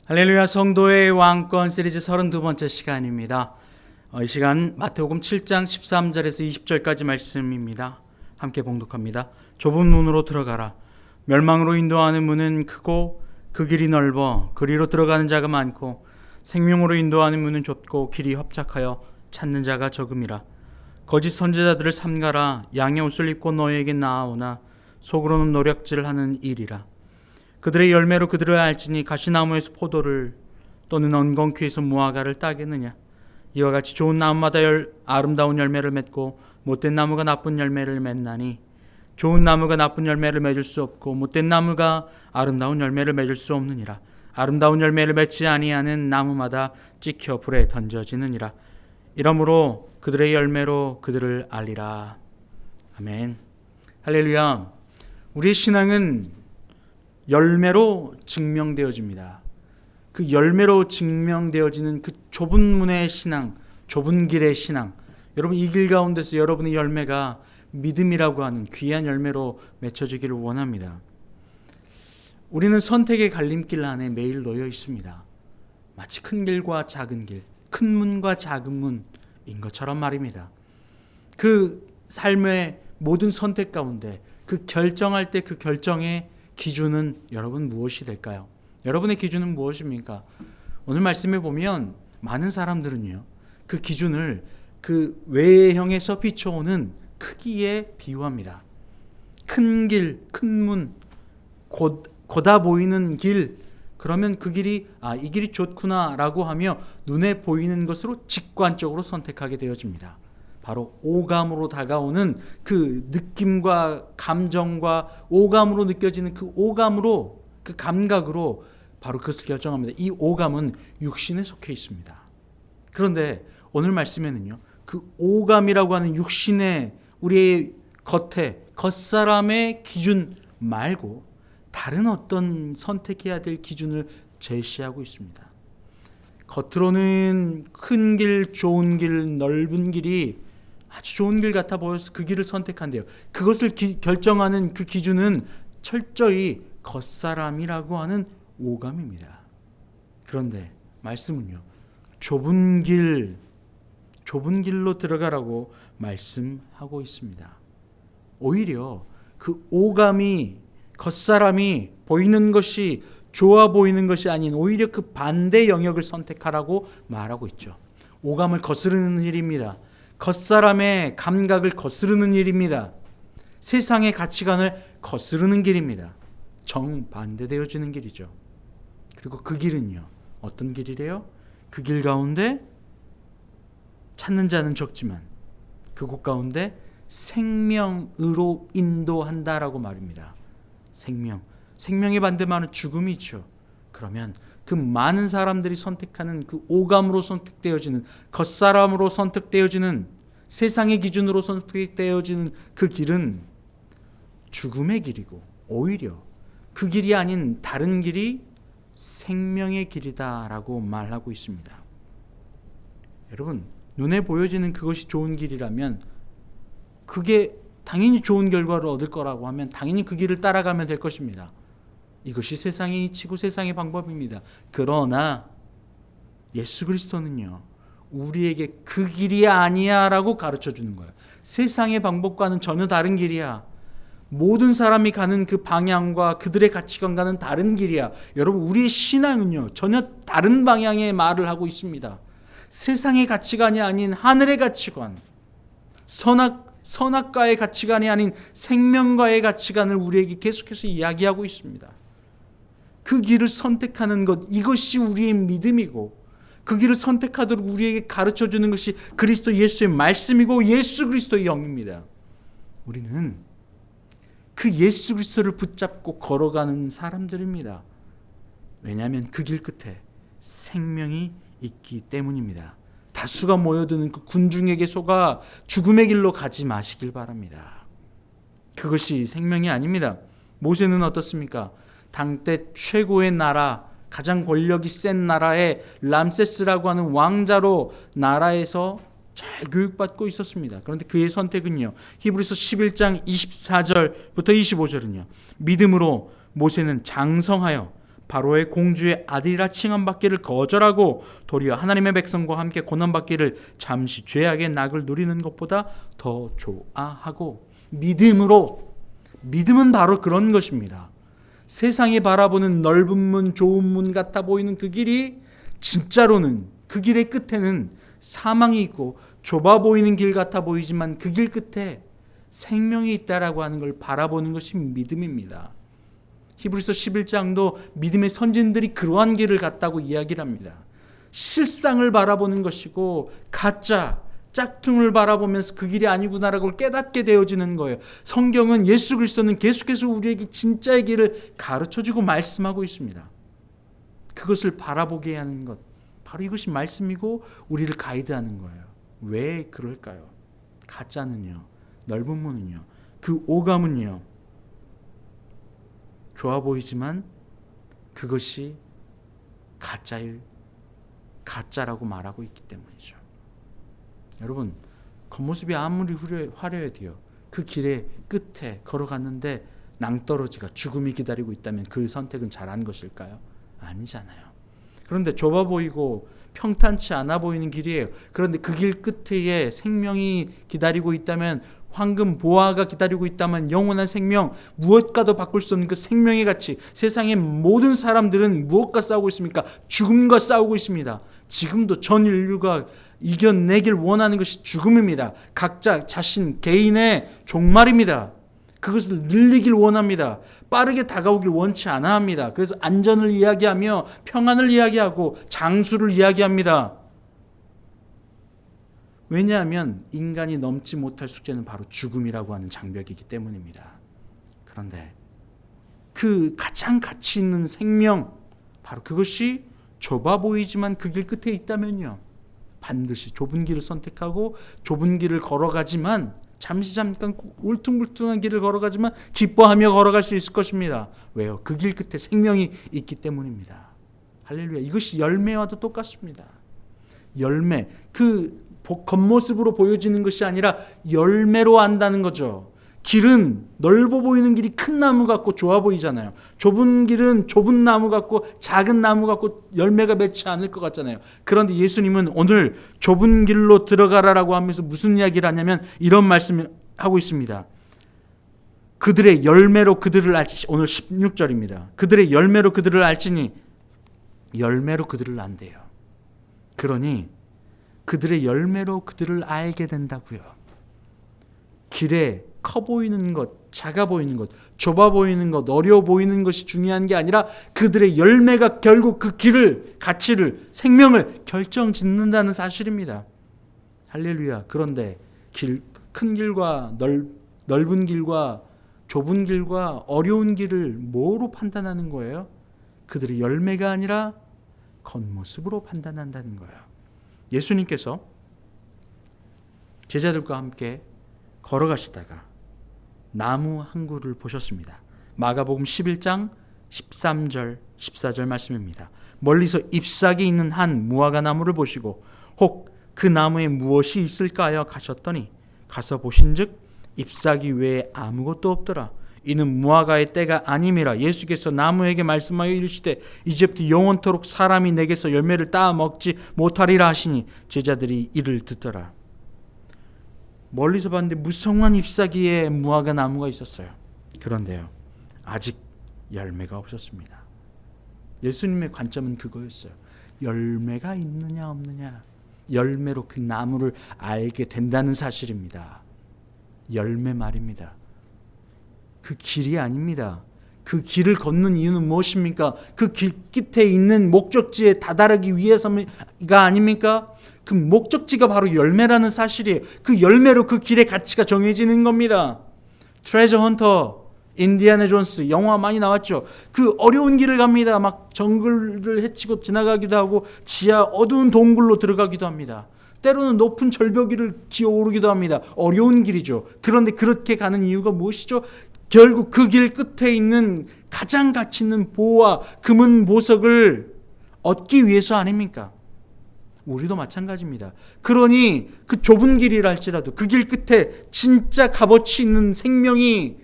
할렐루야. 성도의 왕권 시리즈 32번째 시간입니다. 이 시간 마태복음 7장 13절에서 20절까지 말씀입니다. 함께 봉독합니다. 좁은 문으로 들어가라. 멸망으로 인도하는 문은 크고 그 길이 넓어 그리로 들어가는 자가 많고 생명으로 인도하는 문은 좁고 길이 협착하여 찾는 자가 적음이라. 거짓 선지자들을 삼가라. 양의 옷을 입고 너희에게 나아오나 속으로는 노략질을 하는 일이라. 그들의 열매로 그들을 알지니 가시나무에서 포도를 또는 엉겅퀴에서 무화과를 따겠느냐. 이와 같이 좋은 나무마다 아름다운 열매를 맺고 못된 나무가 나쁜 열매를 맺나니 좋은 나무가 나쁜 열매를 맺을 수 없고 못된 나무가 아름다운 열매를 맺을 수 없느니라. 아름다운 열매를 맺지 아니하는 나무마다 찍혀 불에 던져지느니라. 이러므로 그들의 열매로 그들을 알리라. 아멘. 할렐루야. 우리의 신앙은 열매로 증명되어집니다. 그 열매로 증명되어지는 그 좁은 문의 신앙, 좁은 길의 신앙. 여러분, 이 길 가운데서 여러분의 열매가 믿음이라고 하는 귀한 열매로 맺혀지기를 원합니다. 우리는 선택의 갈림길 안에 매일 놓여 있습니다. 마치 큰 길과 작은 길, 큰 문과 작은 문인 것처럼 말입니다. 그 삶의 모든 선택 가운데 그 결정할 때 그 결정의 기준은 여러분 무엇이 될까요? 여러분의 기준은 무엇입니까? 오늘 말씀에 보면 많은 사람들은요, 그 기준을 그 외형에서 비춰오는 크기에 비유합니다. 큰 길, 큰 문, 고다 보이는 길, 그러면 그 길이 이 길이 좋구나 라고 하며 눈에 보이는 것으로 직관적으로 선택하게 되어집니다. 바로 오감으로 다가오는 그 느낌과 감정과 오감으로 느껴지는 그 오감으로, 그 감각으로 바로 그것을 결정합니다. 이 오감은 육신에 속해 있습니다. 그런데 오늘 말씀에는요, 그 오감이라고 하는 육신의 우리의 겉사람의 기준 말고 다른 어떤 선택해야 될 기준을 제시하고 있습니다. 겉으로는 큰 길, 좋은 길, 넓은 길이 아주 좋은 길 같아 보여서 그 길을 선택한대요. 그것을 결정하는 그 기준은 철저히 겉사람이라고 하는 오감입니다. 그런데 말씀은요, 좁은 길로 들어가라고 말씀하고 있습니다. 오히려 그 오감이, 겉사람이 보이는 것이 좋아 보이는 것이 아닌 오히려 그 반대 영역을 선택하라고 말하고 있죠. 오감을 거스르는 일입니다. 겉사람의 감각을 거스르는 일입니다. 세상의 가치관을 거스르는 길입니다. 정반대되어지는 길이죠. 그리고 그 길은요, 어떤 길이래요? 그 길 가운데 찾는 자는 적지만 그곳 가운데 생명으로 인도한다라고 말입니다. 생명의 반대말은 죽음이죠. 그러면 그 많은 사람들이 선택하는 그 오감으로 선택되어지는, 겉사람으로 선택되어지는, 세상의 기준으로 선택되어지는 그 길은 죽음의 길이고, 오히려 그 길이 아닌 다른 길이 생명의 길이다라고 말하고 있습니다. 여러분, 눈에 보여지는 그것이 좋은 길이라면 그게 당연히 좋은 결과를 얻을 거라고 하면 당연히 그 길을 따라가면 될 것입니다. 이것이 세상의 이치고 세상의 방법입니다. 그러나 예수 그리스도는요, 우리에게 그 길이 아니야 라고 가르쳐 주는 거예요. 세상의 방법과는 전혀 다른 길이야. 모든 사람이 가는 그 방향과 그들의 가치관과는 다른 길이야. 여러분, 우리의 신앙은요, 전혀 다른 방향의 말을 하고 있습니다. 세상의 가치관이 아닌 하늘의 가치관, 선악과의 가치관이 아닌 생명과의 가치관을 우리에게 계속해서 이야기하고 있습니다. 그 길을 선택하는 것, 이것이 우리의 믿음이고, 그 길을 선택하도록 우리에게 가르쳐주는 것이 그리스도 예수의 말씀이고 예수 그리스도의 영입니다. 우리는 그 예수 그리스도를 붙잡고 걸어가는 사람들입니다. 왜냐하면 그 길 끝에 생명이 있기 때문입니다. 다수가 모여드는 그 군중에게 속아 죽음의 길로 가지 마시길 바랍니다. 그것이 생명이 아닙니다. 모세는 어떻습니까? 당대 최고의 나라, 가장 권력이 센 나라의 람세스라고 하는 왕자로 나라에서 잘 교육받고 있었습니다. 그런데 그의 선택은요, 히브리서 11장 24절부터 25절은요, 믿음으로 모세는 장성하여 바로의 공주의 아들이라 칭함받기를 거절하고 도리어 하나님의 백성과 함께 고난받기를 잠시 죄악의 낙을 누리는 것보다 더 좋아하고 믿음은 바로 그런 것입니다. 세상이 바라보는 넓은 문, 좋은 문 같아 보이는 그 길이 진짜로는 그 길의 끝에는 사망이 있고 좁아 보이는 길 같아 보이지만 그 길 끝에 생명이 있다라고 하는 걸 바라보는 것이 믿음입니다. 히브리서 11장도 믿음의 선진들이 그러한 길을 갔다고 이야기를 합니다. 실상을 바라보는 것이고 가짜, 짝퉁을 바라보면서 그 길이 아니구나라고 깨닫게 되어지는 거예요. 성경은 예수 그리스도는 계속해서 우리에게 진짜의 길을 가르쳐주고 말씀하고 있습니다. 그것을 바라보게 하는 것, 바로 이것이 말씀이고 우리를 가이드하는 거예요. 왜 그럴까요? 가짜는요, 넓은 문은요, 그 오감은요, 좋아 보이지만 그것이 가짜라고 말하고 있기 때문이죠. 여러분, 겉모습이 아무리 화려해도요, 그 길의 끝에 걸어갔는데 낭떠러지가 죽음이 기다리고 있다면 그 선택은 잘한 것일까요? 아니잖아요. 그런데 좁아 보이고 평탄치 않아 보이는 길이에요. 그런데 그 길 끝에 생명이 기다리고 있다면, 황금 보화가 기다리고 있다면, 영원한 생명, 무엇과도 바꿀 수 없는 그 생명의 가치, 세상의 모든 사람들은 무엇과 싸우고 있습니까? 죽음과 싸우고 있습니다. 지금도 전 인류가 이겨내길 원하는 것이 죽음입니다. 각자 자신 개인의 종말입니다. 그것을 늘리길 원합니다. 빠르게 다가오길 원치 않아 합니다. 그래서 안전을 이야기하며 평안을 이야기하고 장수를 이야기합니다. 왜냐하면 인간이 넘지 못할 숙제는 바로 죽음이라고 하는 장벽이기 때문입니다. 그런데 그 가장 가치 있는 생명, 바로 그것이 좁아 보이지만 그 길 끝에 있다면요, 반드시 좁은 길을 선택하고 좁은 길을 걸어가지만, 잠깐 울퉁불퉁한 길을 걸어가지만 기뻐하며 걸어갈 수 있을 것입니다. 왜요? 그 길 끝에 생명이 있기 때문입니다. 할렐루야. 이것이 열매와도 똑같습니다. 열매, 그 겉모습으로 보여지는 것이 아니라 열매로 안다는 거죠. 길은 넓어 보이는 길이 큰 나무 같고 좋아 보이잖아요. 좁은 길은 좁은 나무 같고 작은 나무 같고 열매가 맺지 않을 것 같잖아요. 그런데 예수님은 오늘 좁은 길로 들어가라라고 하면서 무슨 이야기를 하냐면 이런 말씀을 하고 있습니다. 그들의 열매로 그들을 알지. 오늘 16절입니다. 그들의 열매로 그들을 알지니, 열매로 그들을 안대요. 그러니 그들의 열매로 그들을 알게 된다고요. 길에 커 보이는 것, 작아 보이는 것, 좁아 보이는 것, 어려워 보이는 것이 중요한 게 아니라 그들의 열매가 결국 그 길을, 가치를, 생명을 결정짓는다는 사실입니다. 할렐루야. 그런데 큰 길과 넓은 길과 좁은 길과 어려운 길을 뭐로 판단하는 거예요? 그들의 열매가 아니라 겉모습으로 판단한다는 거예요. 예수님께서 제자들과 함께 걸어가시다가 나무 한 그루를 보셨습니다. 마가복음 11장 13절 14절 말씀입니다. 멀리서 잎사귀 있는 한 무화과 나무를 보시고 혹 그 나무에 무엇이 있을까 가셨더니 가서 보신즉 잎사귀 외에 아무것도 없더라. 이는 무화과의 때가 아님이라. 예수께서 나무에게 말씀하여 이르시되 이제부터 영원토록 사람이 내게서 열매를 따 먹지 못하리라 하시니 제자들이 이를 듣더라. 멀리서 봤는데 무성한 잎사귀에 무화과 나무가 있었어요. 그런데요, 아직 열매가 없었습니다. 예수님의 관점은 그거였어요. 열매가 있느냐 없느냐, 열매로 그 나무를 알게 된다는 사실입니다. 열매 말입니다. 그 길이 아닙니다. 그 길을 걷는 이유는 무엇입니까? 그 길 끝에 있는 목적지에 다다르기 위해서가 아닙니까? 그 목적지가 바로 열매라는 사실이에요. 그 열매로 그 길의 가치가 정해지는 겁니다. 트레저 헌터, 인디아나 존스 영화 많이 나왔죠. 그 어려운 길을 갑니다. 막 정글을 헤치고 지나가기도 하고 지하 어두운 동굴로 들어가기도 합니다. 때로는 높은 절벽 위를 기어오르기도 합니다. 어려운 길이죠. 그런데 그렇게 가는 이유가 무엇이죠? 결국 그 길 끝에 있는 가장 가치 있는 보화, 금은 보석을 얻기 위해서 아닙니까? 우리도 마찬가지입니다. 그러니 그 좁은 길이라 할지라도 그 길 끝에 진짜 값어치 있는 생명이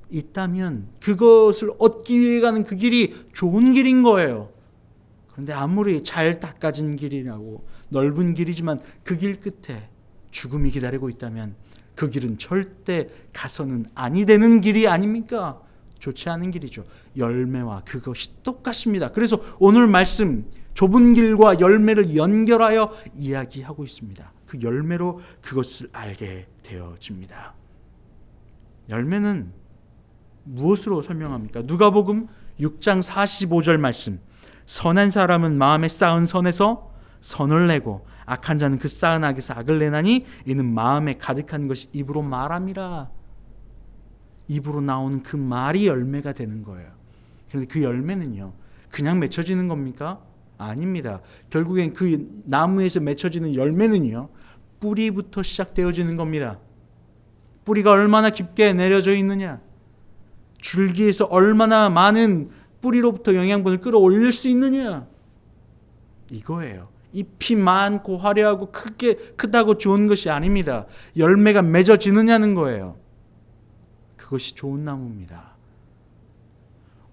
있다면 그것을 얻기 위해 가는 그 길이 좋은 길인 거예요. 그런데 아무리 잘 닦아진 길이라고 넓은 길이지만 그 길 끝에 죽음이 기다리고 있다면 그 길은 절대 가서는 아니 되는 길이 아닙니까? 좋지 않은 길이죠. 열매와 그것이 똑같습니다. 그래서 오늘 말씀 좁은 길과 열매를 연결하여 이야기하고 있습니다. 그 열매로 그것을 알게 되어집니다. 열매는 무엇으로 설명합니까? 누가복음 6장 45절 말씀. 선한 사람은 마음에 쌓은 선에서 선을 내고 악한 자는 그 쌓은 악에서 악을 내나니 이는 마음에 가득한 것이 입으로 말함이라. 입으로 나오는 그 말이 열매가 되는 거예요. 그런데 그 열매는요, 그냥 맺혀지는 겁니까? 아닙니다. 결국엔 그 나무에서 맺혀지는 열매는요, 뿌리부터 시작되어지는 겁니다. 뿌리가 얼마나 깊게 내려져 있느냐, 줄기에서 얼마나 많은 뿌리로부터 영양분을 끌어올릴 수 있느냐, 이거예요. 잎이 많고 화려하고 크다고 좋은 것이 아닙니다. 열매가 맺어지느냐는 거예요. 그것이 좋은 나무입니다.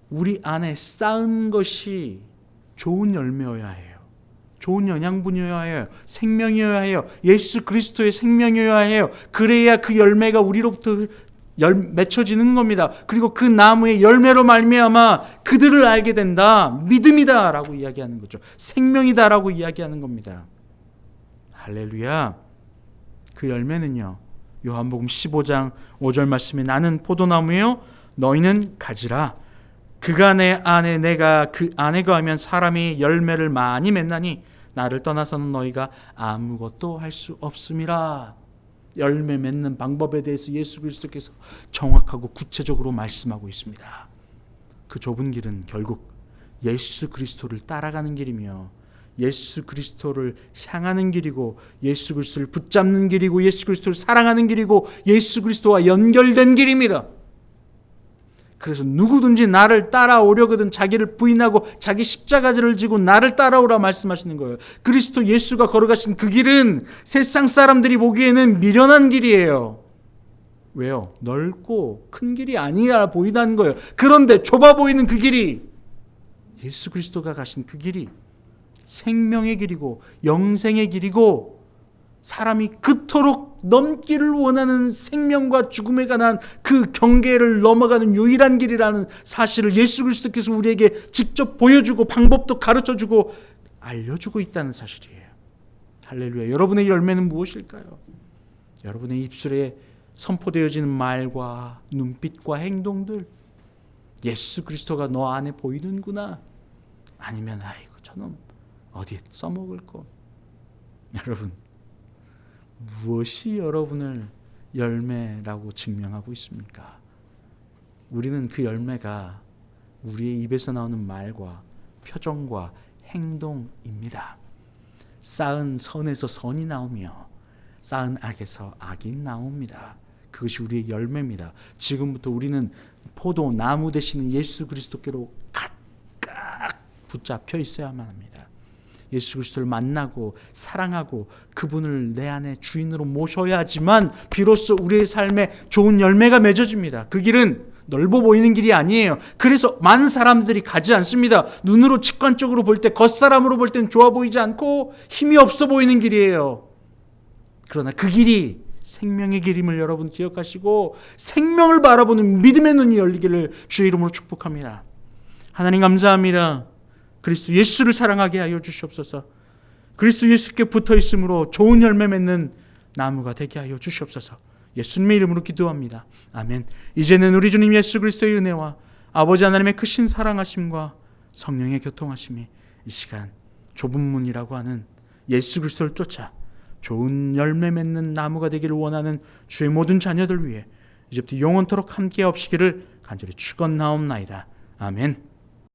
우리 안에 쌓은 것이 좋은 열매여야 해요. 좋은 영양분이어야 해요. 생명이어야 해요. 예수 그리스도의 생명이어야 해요. 그래야 그 열매가 우리로부터 맺혀지는 겁니다. 그리고 그 나무의 열매로 말미암아 그들을 알게 된다. 믿음이다 라고 이야기하는 거죠. 생명이다 라고 이야기하는 겁니다. 할렐루야. 그 열매는요, 요한복음 15장 5절 말씀에 나는 포도나무요 너희는 가지라. 그가 내 안에 내가 그 안에 거하면 사람이 열매를 많이 맺나니 나를 떠나서는 너희가 아무것도 할 수 없음이라. 열매 맺는 방법에 대해서 예수 그리스도께서 정확하고 구체적으로 말씀하고 있습니다. 그 좁은 길은 결국 예수 그리스도를 따라가는 길이며 예수 그리스도를 향하는 길이고 예수 그리스도를 붙잡는 길이고 예수 그리스도를 사랑하는 길이고 예수 그리스도와 연결된 길입니다. 그래서 누구든지 나를 따라오려거든 자기를 부인하고 자기 십자가를 지고 나를 따라오라 말씀하시는 거예요. 그리스도 예수가 걸어가신 그 길은 세상 사람들이 보기에는 미련한 길이에요. 왜요? 넓고 큰 길이 아니라 보인다는 거예요. 그런데 좁아 보이는 그 길이 예수 그리스도가 가신 그 길이 생명의 길이고 영생의 길이고 사람이 그토록 넘기를 원하는 생명과 죽음에 관한 그 경계를 넘어가는 유일한 길이라는 사실을 예수 그리스도께서 우리에게 직접 보여주고 방법도 가르쳐주고 알려주고 있다는 사실이에요. 할렐루야. 여러분의 열매는 무엇일까요? 여러분의 입술에 선포되어지는 말과 눈빛과 행동들, 예수 그리스도가 너 안에 보이는구나, 아니면 아이고 저놈 어디에 써먹을 거. 여러분, 무엇이 여러분을 열매라고 증명하고 있습니까? 우리는 그 열매가 우리의 입에서 나오는 말과 표정과 행동입니다. 쌓은 선에서 선이 나오며 쌓은 악에서 악이 나옵니다. 그것이 우리의 열매입니다. 지금부터 우리는 포도 나무 되시는 예수 그리스도께로 각각 붙잡혀 있어야만 합니다. 예수 그리스도를 만나고 사랑하고 그분을 내 안에 주인으로 모셔야지만 비로소 우리의 삶에 좋은 열매가 맺어집니다. 그 길은 넓어 보이는 길이 아니에요. 그래서 많은 사람들이 가지 않습니다. 눈으로 직관적으로 볼 때, 겉사람으로 볼 때는 좋아 보이지 않고 힘이 없어 보이는 길이에요. 그러나 그 길이 생명의 길임을 여러분 기억하시고 생명을 바라보는 믿음의 눈이 열리기를 주의 이름으로 축복합니다. 하나님 감사합니다. 그리스도 예수를 사랑하게 하여 주시옵소서. 그리스도 예수께 붙어 있으므로 좋은 열매 맺는 나무가 되게 하여 주시옵소서. 예수님의 이름으로 기도합니다. 아멘. 이제는 우리 주님 예수 그리스도의 은혜와 아버지 하나님의 크신 사랑하심과 성령의 교통하심이 이 시간 좁은 문이라고 하는 예수 그리스도를 쫓아 좋은 열매 맺는 나무가 되기를 원하는 주의 모든 자녀들 위해 이제부터 영원토록 함께 없시기를 간절히 축원나옵나이다. 아멘.